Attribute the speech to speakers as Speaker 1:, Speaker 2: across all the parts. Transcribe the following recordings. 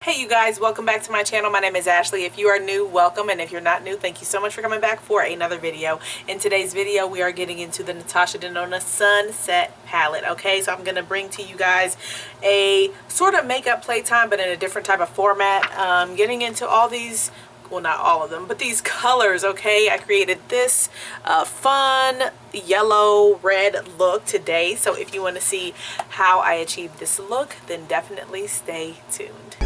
Speaker 1: Hey you guys, welcome back to my channel. My name is Ashley. If you are new, welcome, and if you're not new, thank you so much for coming back for another video. In today's video, we are getting into the Natasha Denona Sunset palette. Okay, so I'm going to bring to you guys a sort of makeup playtime, but in a different type of format. Getting into all these, well, not all of them, but these colors. Okay, I created this fun yellow red look today, so if you want to see how I achieved this look, then definitely stay tuned.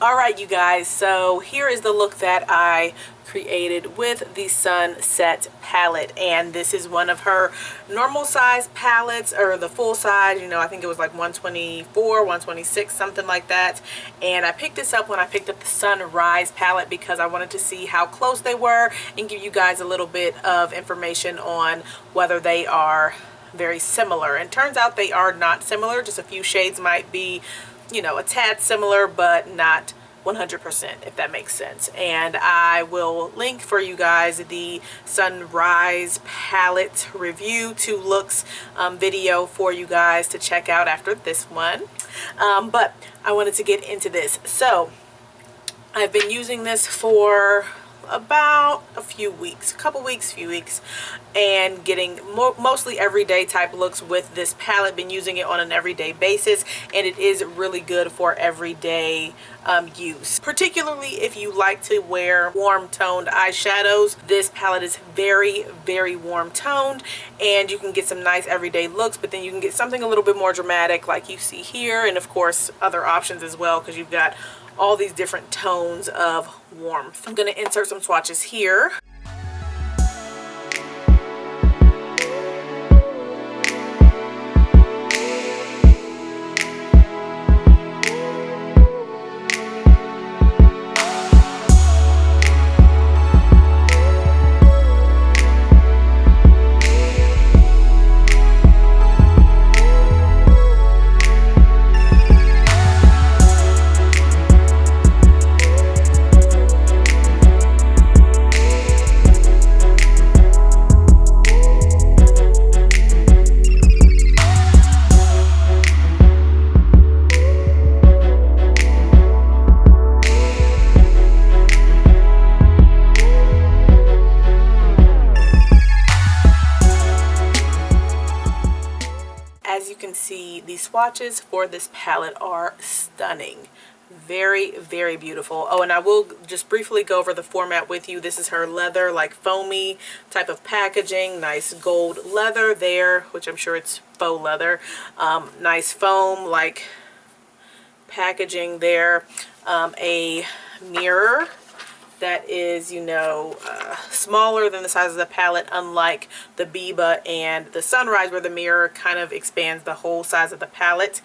Speaker 1: Alright you guys, so here is the look that I created with the Sunset palette, and this is one of her normal size palettes, or the full size, you know, I think it was like 124, 126, something like that. And I picked this up when I picked up the Sunrise palette because I wanted to see how close they were and give you guys a little bit of information on whether they are very similar. And turns out they are not similar, just a few shades might be, you know, a tad similar, but not 100%, if that makes sense. And I will link for you guys the Sunrise palette review 2 looks video for you guys to check out after this one. But I wanted to get into this. So I've been using this for about a few weeks, few weeks, and getting mostly everyday type looks with this palette. Been using it on an everyday basis, and it is really good for everyday use, particularly if you like to wear warm toned eyeshadows. This palette is very, very warm toned, and you can get some nice everyday looks, but then you can get something a little bit more dramatic like you see here, and of course other options as well, because you've got all these different tones of warmth. I'm going to insert some swatches here. The swatches for this palette are stunning. Very, very beautiful. Oh, and I will just briefly go over the format with you. This is her leather, like foamy type of packaging. Nice gold leather there, which I'm sure it's faux leather. Nice foam like packaging there. A mirror that is, you know, smaller than the size of the palette, unlike the Biba and the Sunrise, where the mirror kind of expands the whole size of the palette.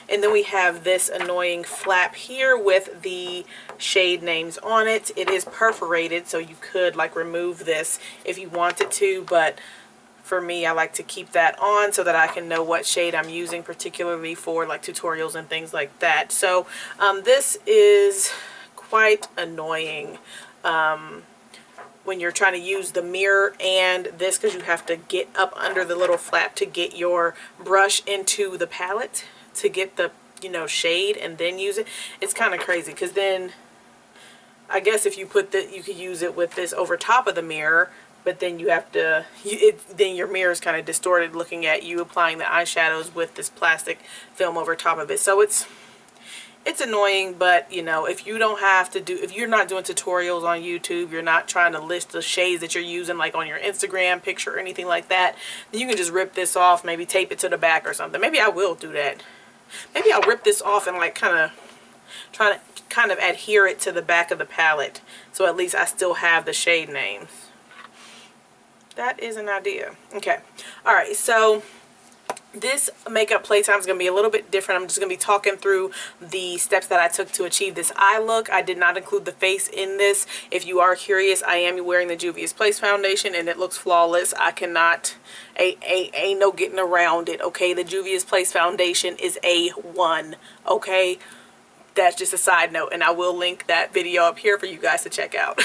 Speaker 1: And then we have this annoying flap here with the shade names on it. It is perforated, so you could like remove this if you wanted to, but for me, I like to keep that on so that I can know what shade I'm using, particularly for like tutorials and things like that. So this is quite annoying when you're trying to use the mirror and this, because you have to get up under the little flap to get your brush into the palette to get the, you know, shade and then use it. It's kind of crazy, because then I guess if you put that, you could use it with this over top of the mirror, but then you have to, then your mirror is kind of distorted looking at you applying the eyeshadows with this plastic film over top of it. So it's annoying, but you know, if you don't have to do, if you're not doing tutorials on YouTube, you're not trying to list the shades that you're using like on your Instagram picture or anything like that, then you can just rip this off, maybe tape it to the back or something. Maybe I will do that. Maybe I'll rip this off and like kind of adhere it to the back of the palette, so at least I still have the shade names. That is an idea. Okay. Alright, so this makeup playtime is going to be a little bit different. I'm just going to be talking through the steps that I took to achieve this eye look. I did not include the face in this. If you are curious, I am wearing the Juvia's Place foundation, and it looks flawless. I cannot, ain't no getting around it, okay? The Juvia's Place foundation is A1, okay? That's just a side note, and I will link that video up here for you guys to check out.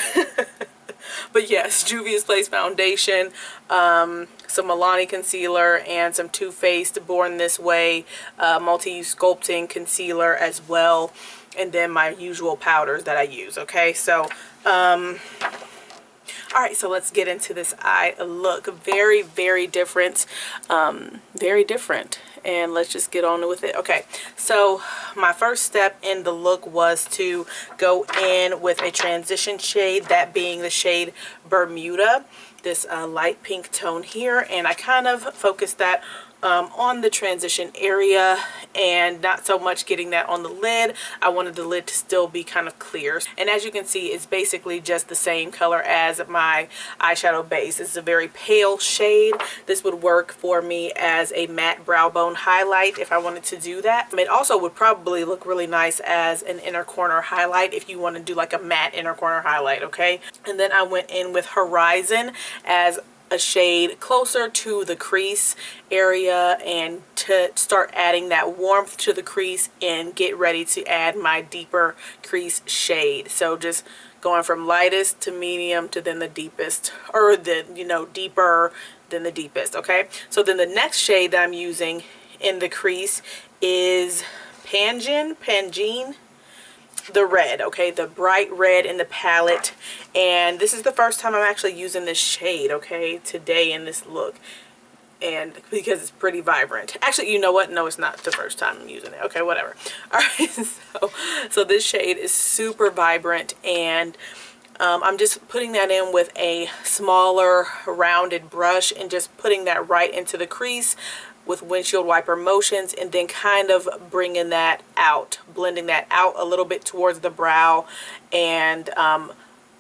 Speaker 1: But yes, Juvia's Place foundation, some Milani concealer, and some Too Faced Born This Way multi-use sculpting concealer as well. And then my usual powders that I use. Okay, so alright, so let's get into this eye look. Very, very different. Very different. And let's just get on with it. Okay, so my first step in the look was to go in with a transition shade, that being the shade Bermuda, this light pink tone here. And I kind of focused that on the transition area and not so much getting that on the lid. I wanted the lid to still be kind of clear. And as you can see, it's basically just the same color as my eyeshadow base. It's a very pale shade. This would work for me as a matte brow bone highlight if I wanted to do that. It also would probably look really nice as an inner corner highlight if you want to do like a matte inner corner highlight, okay? And then I went in with Horizon as a shade closer to the crease area, and to start adding that warmth to the crease and get ready to add my deeper crease shade. So just going from lightest to medium to then the deepest, or the, you know, deeper than the deepest. Okay, so then the next shade that I'm using in the crease is Pangene, the red, okay, the bright red in the palette. And this is the first time I'm actually using this shade, okay, today in this look, and because it's pretty vibrant. Actually, you know what, no, it's not the first time I'm using it. Okay, whatever. All right, so this shade is super vibrant, and I'm just putting that in with a smaller rounded brush and just putting that right into the crease with windshield wiper motions, and then kind of bringing that out, blending that out a little bit towards the brow and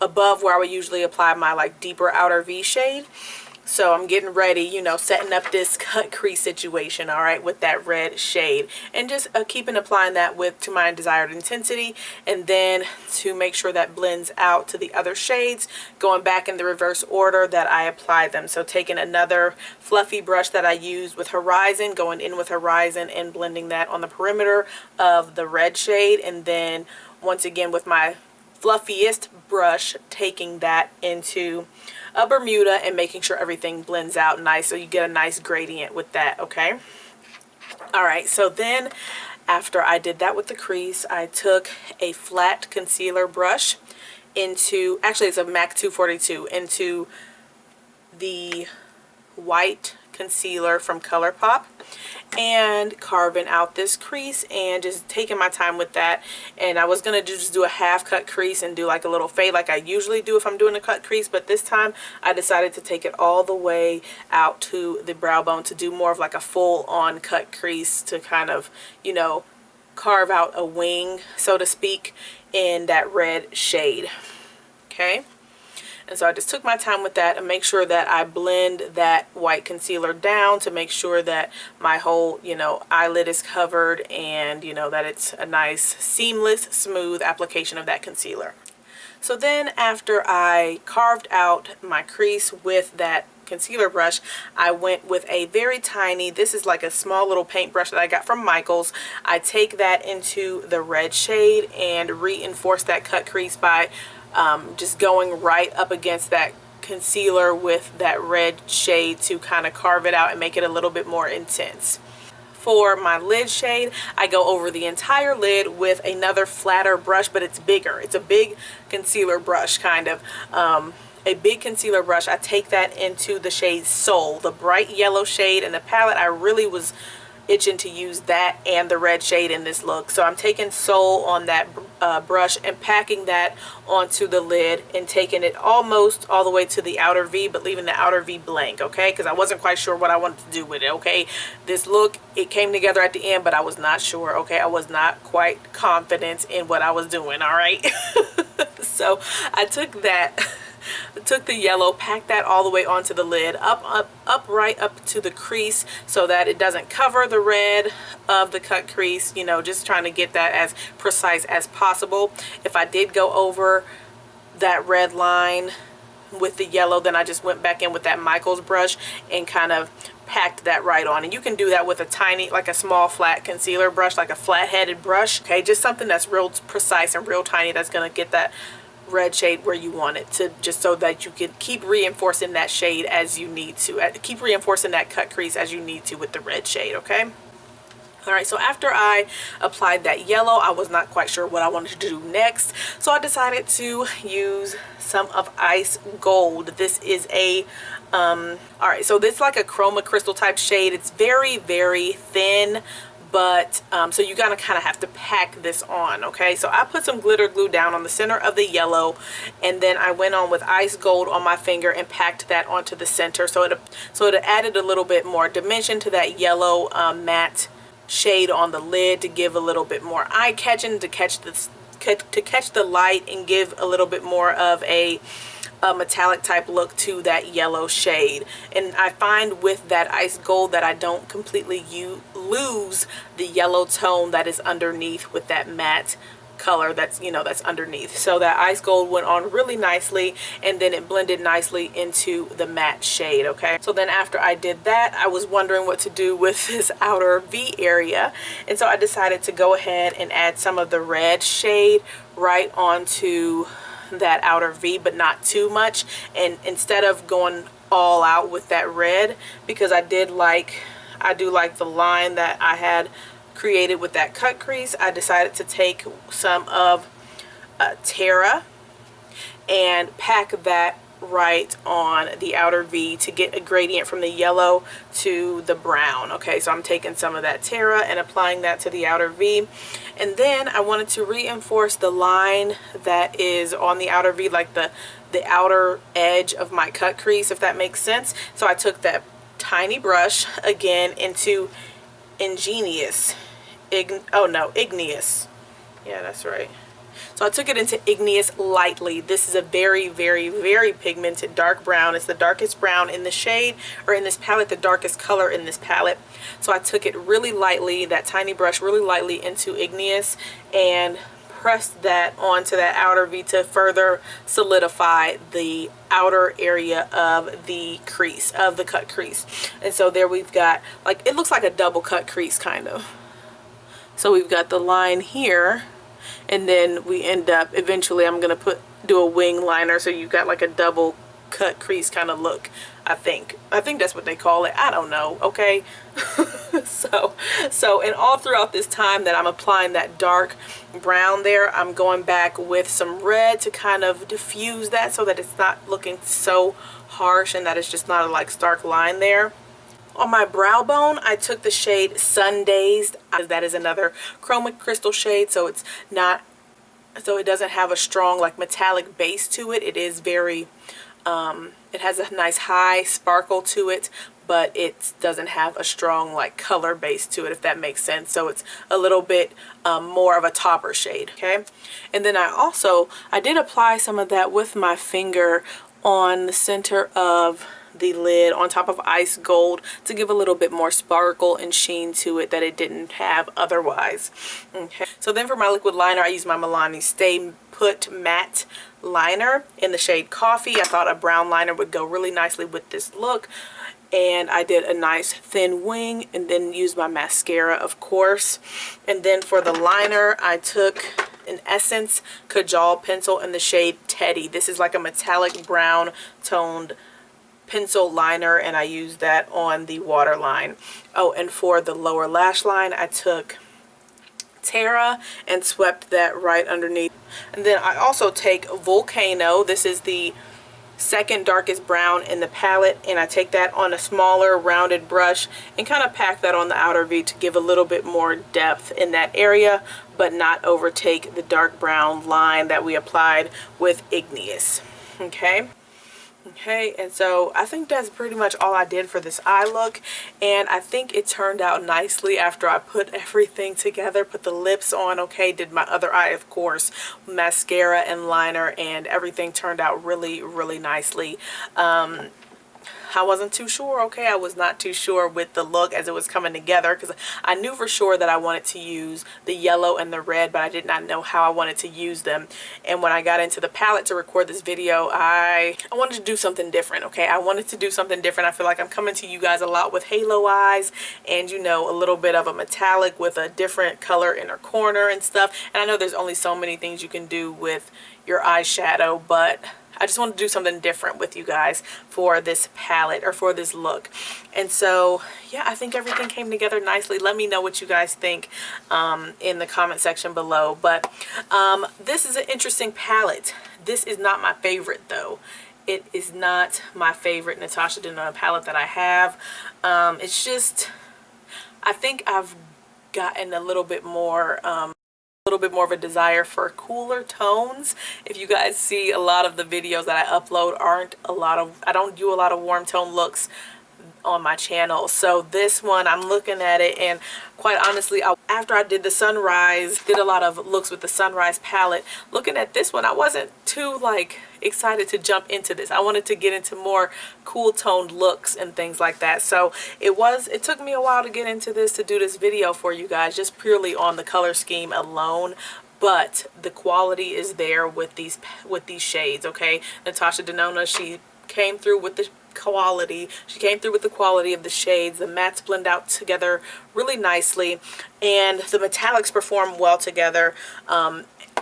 Speaker 1: above where I would usually apply my like deeper outer V shade. So I'm getting ready, you know, setting up this cut crease situation, all right, with that red shade, and just keeping applying that to my desired intensity, and then to make sure that blends out to the other shades, going back in the reverse order that I applied them. So taking another fluffy brush that I used with Horizon, going in with Horizon and blending that on the perimeter of the red shade, and then once again with my fluffiest brush taking that into a Bermuda and making sure everything blends out nice, so you get a nice gradient with that. Okay, all right, so then after I did that with the crease, I took a flat concealer brush into, actually it's a MAC 242, into the white concealer from ColourPop, and carving out this crease and just taking my time with that. And I was gonna just do a half cut crease and do like a little fade like I usually do if I'm doing a cut crease, but this time I decided to take it all the way out to the brow bone to do more of like a full on cut crease, to kind of, you know, carve out a wing, so to speak, in that red shade. Okay, and so I just took my time with that and make sure that I blend that white concealer down to make sure that my whole, you know, eyelid is covered, and, you know, that it's a nice seamless, smooth application of that concealer. So then after I carved out my crease with that concealer brush, I went with a very tiny, this is like a small little paintbrush that I got from Michaels. I take that into the red shade and reinforce that cut crease by just going right up against that concealer with that red shade to kind of carve it out and make it a little bit more intense. For my lid shade, I go over the entire lid with another flatter brush, but it's bigger. It's a big concealer brush, kind of. A big concealer brush. I take that into the shade Soul, the bright yellow shade in the palette. I really was itching to use that and the red shade in this look, so I'm taking Soul on that brush and packing that onto the lid and taking it almost all the way to the outer V, but leaving the outer V blank, okay, because I wasn't quite sure what I wanted to do with it. Okay, this look, it came together at the end, but I was not sure. Okay, I was not quite confident in what I was doing. All right. So I took that, took the yellow, packed that all the way onto the lid, right up to the crease, so that it doesn't cover the red of the cut crease, you know, just trying to get that as precise as possible. If I did go over that red line with the yellow, then I just went back in with that Michaels brush and kind of packed that right on. And you can do that with a tiny, like a small flat concealer brush, like a flat headed brush, okay, just something that's real precise and real tiny, that's going to get that red shade where you want it to, just so that you can keep reinforcing that shade as you need to. Keep reinforcing that cut crease as you need to with the red shade, okay? Alright, so after I applied that yellow, I was not quite sure what I wanted to do next. So I decided to use some of Ice Gold. This is a, alright, so this is like a chroma crystal type shade. It's very, very thin, but so you gotta kind of have to pack this on, okay? So I put some glitter glue down on the center of the yellow, and then I went on with Ice Gold on my finger and packed that onto the center. So it added a little bit more dimension to that yellow matte shade on the lid, to give a little bit more eye-catching, to catch the light and give a little bit more of a metallic type look to that yellow shade. And I find with that Ice Gold that I don't completely lose the yellow tone that is underneath with that matte color that's, you know, that's underneath. So that Ice Gold went on really nicely, and then it blended nicely into the matte shade, okay? So then after I did that, I was wondering what to do with this outer V area, and so I decided to go ahead and add some of the red shade right onto that outer V, but not too much. And instead of going all out with that red, because I do like the line that I had created with that cut crease, I decided to take some of Terra and pack that right on the outer V to get a gradient from the yellow to the brown. Okay, so I'm taking some of that Terra and applying that to the outer V, and then I wanted to reinforce the line that is on the outer V, like the outer edge of my cut crease, if that makes sense. So I took that tiny brush again into Igneous. Yeah, that's right. So I took it into Igneous lightly. This is a very, very, very pigmented dark brown. It's the darkest brown in the shade, or in this palette, the darkest color in this palette. So I took it really lightly, that tiny brush really lightly, into Igneous, and pressed that onto that outer V to further solidify the outer area of the crease, of the cut crease. And so there we've got, like, it looks like a double cut crease kind of. So we've got the line here, and then we end up, eventually I'm gonna do a wing liner, so you've got like a double cut crease kind of look. I think that's what they call it. I don't know, okay? so and all throughout this time that I'm applying that dark brown there, I'm going back with some red to kind of diffuse that, so that it's not looking so harsh and that it's just not a like stark line there. On my brow bone, I took the shade Sundazed. That is another chroma crystal shade, so it's not, so it doesn't have a strong like metallic base to it. It is very, it has a nice high sparkle to it, but it doesn't have a strong like color base to it, if that makes sense. So it's a little bit more of a topper shade, okay? And then I did apply some of that with my finger on the center of the lid on top of Ice Gold to give a little bit more sparkle and sheen to it that it didn't have otherwise. Okay, so then for my liquid liner, I used my Milani Stay Put Matte Liner in the shade Coffee. I thought a brown liner would go really nicely with this look, and I did a nice thin wing, and then used my mascara, of course. And then for the liner, I took an Essence Kajal pencil in the shade Teddy. This is like a metallic brown toned pencil liner, and I used that on the waterline. Oh, and for the lower lash line, I took Terra and swept that right underneath. And then I also take Volcano. This is the second darkest brown in the palette, and I take that on a smaller rounded brush and kind of pack that on the outer V to give a little bit more depth in that area, but not overtake the dark brown line that we applied with Igneous. Okay, and so I think that's pretty much all I did for this eye look, and I think it turned out nicely after I put everything together, put the lips on, okay, did my other eye, of course, mascara and liner, and everything turned out really, really nicely. I wasn't too sure, okay? I was not too sure with the look as it was coming together, because I knew for sure that I wanted to use the yellow and the red, but I did not know how I wanted to use them. And when I got into the palette to record this video, I wanted to do something different, okay? I wanted to do something different. I feel like I'm coming to you guys a lot with halo eyes and, you know, a little bit of a metallic with a different color inner corner and stuff. And I know there's only so many things you can do with, your eyeshadow, but I just want to do something different with you guys for this palette or for this look. And so, yeah, I think everything came together nicely. Let me know what you guys think in the comment section below. But this is an interesting palette. This is not my favorite, though. It is not my favorite Natasha Denona palette that I have. It's just, I think I've gotten a little bit more of a desire for cooler tones. If you guys see, a lot of the videos that I upload I don't do a lot of warm tone looks on my channel. So this one, I'm looking at it, and quite honestly, after I did the Sunrise, did a lot of looks with the Sunrise palette, looking at this one, I wasn't too like excited to jump into this. I wanted to get into more cool toned looks and things like that. So it took me a while to get into this, to do this video for you guys, just purely on the color scheme alone. But the quality is there with these shades. Okay, Natasha Denona, she came through with the quality. She came through with the quality of the shades. The mattes blend out together really nicely, and the metallics perform well together.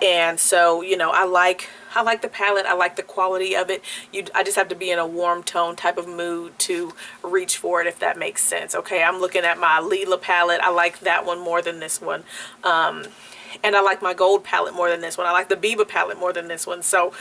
Speaker 1: And so, you know, I like the palette. I like the quality of it. I just have to be in a warm tone type of mood to reach for it, if that makes sense. Okay, I'm looking at my Lila palette. I like that one more than this one. And I like my gold palette more than this one. I like the Biba palette more than this one. So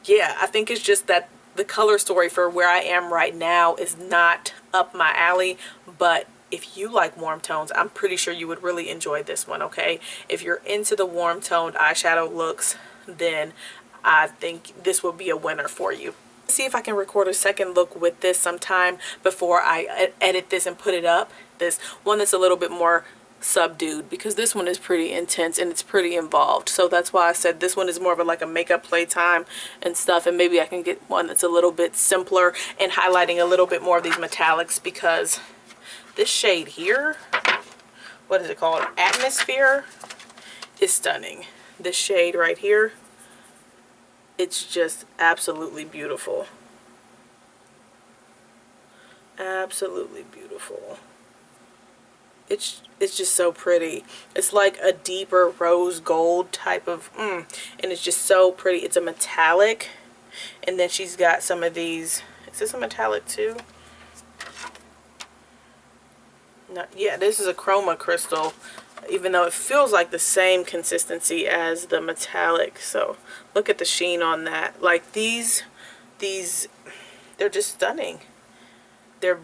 Speaker 1: yeah, I think it's just that the color story for where I am right now is not up my alley. But if you like warm tones, I'm pretty sure you would really enjoy this one. Okay, if you're into the warm toned eyeshadow looks, then I think this will be a winner for you. See if I can record a second look with this sometime before I edit this and put it up. This one that's a little bit more subdued, because this one is pretty intense and it's pretty involved. So that's why I said this one is more of like a makeup playtime and stuff, and maybe I can get one that's a little bit simpler and highlighting a little bit more of these metallics, because this shade here, what is it called, Atmosphere, is stunning. This shade right here, it's just absolutely beautiful. Absolutely beautiful. It's just so pretty. It's like a deeper rose gold type of and it's just so pretty. It's a metallic, and then she's got some of these. Is this a metallic too? No, yeah, this is a chroma crystal, even though it feels like the same consistency as the metallic. So look at the sheen on that. Like these they're just stunning. They're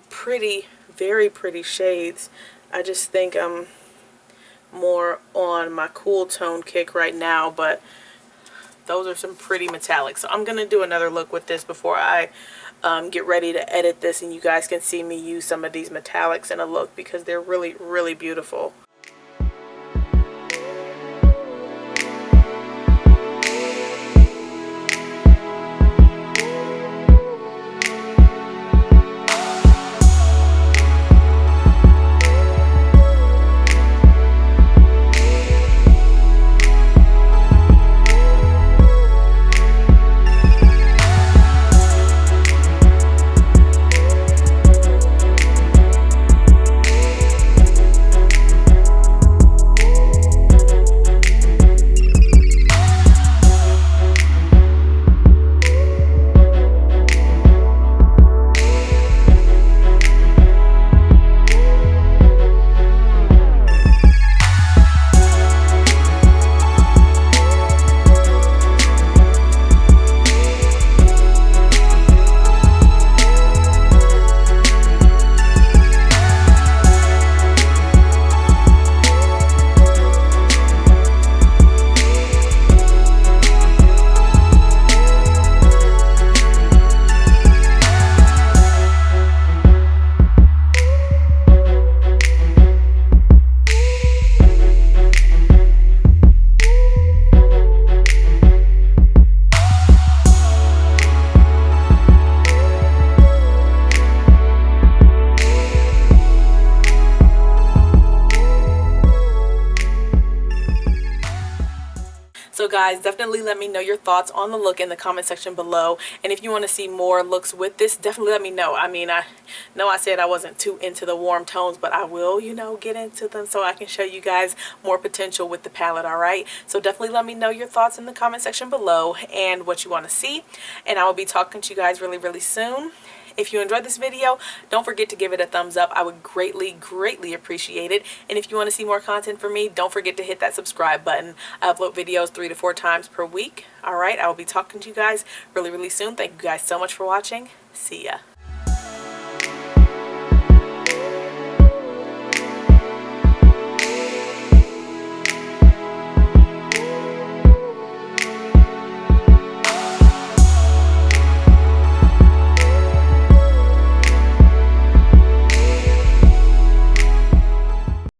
Speaker 1: pretty, very pretty shades. I just think I'm more on my cool tone kick right now, but those are some pretty metallics. So I'm gonna do another look with this before I get ready to edit this, and you guys can see me use some of these metallics in a look, because they're really, really beautiful. guys, definitely let me know your thoughts on the look in the comment section below. And if you want to see more looks with this, definitely let me know. I mean, I know I said I wasn't too into the warm tones, but I will, you know, get into them so I can show you guys more potential with the palette, alright? So definitely let me know your thoughts in the comment section below and what you want to see. And I will be talking to you guys really, really soon. If you enjoyed this video, don't forget to give it a thumbs up. I would greatly, greatly appreciate it. And if you want to see more content from me, don't forget to hit that subscribe button. I upload videos 3 to 4 times per week. Alright, I will be talking to you guys really, really soon. Thank you guys so much for watching. See ya.